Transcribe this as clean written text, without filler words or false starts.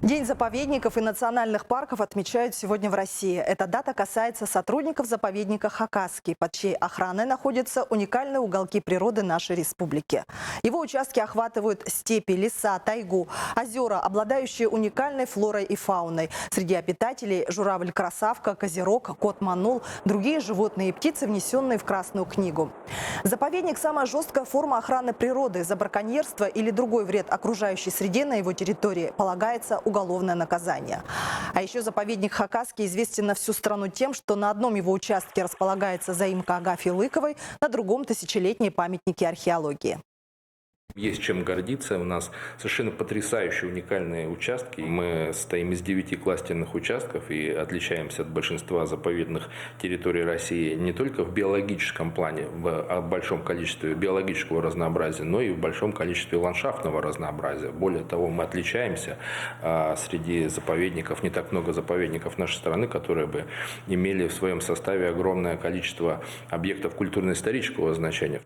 День заповедников и национальных парков отмечают сегодня в России. Эта дата касается сотрудников заповедника Хакасский, под чьей охраной находятся уникальные уголки природы нашей республики. Его участки охватывают степи, леса, тайгу, озера, обладающие уникальной флорой и фауной. Среди обитателей журавль-красавка, козерог, кот-манул, другие животные и птицы, внесенные в Красную книгу. Заповедник – самая жесткая форма охраны природы. За браконьерство или другой вред окружающей среде на его территории полагается уголовное наказание. А еще заповедник Хакасский известен на всю страну тем, что на одном его участке располагается заимка Агафьи Лыковой, на другом – тысячелетние памятники археологии. Есть чем гордиться. У нас совершенно потрясающие, уникальные участки. Мы состоим из 9 кластерных участков и отличаемся от большинства заповедных территорий России не только в биологическом плане, в большом количестве биологического разнообразия, но и в большом количестве ландшафтного разнообразия. Более того, мы отличаемся среди заповедников, не так много заповедников нашей страны, которые бы имели в своем составе огромное количество объектов культурно-исторического значения.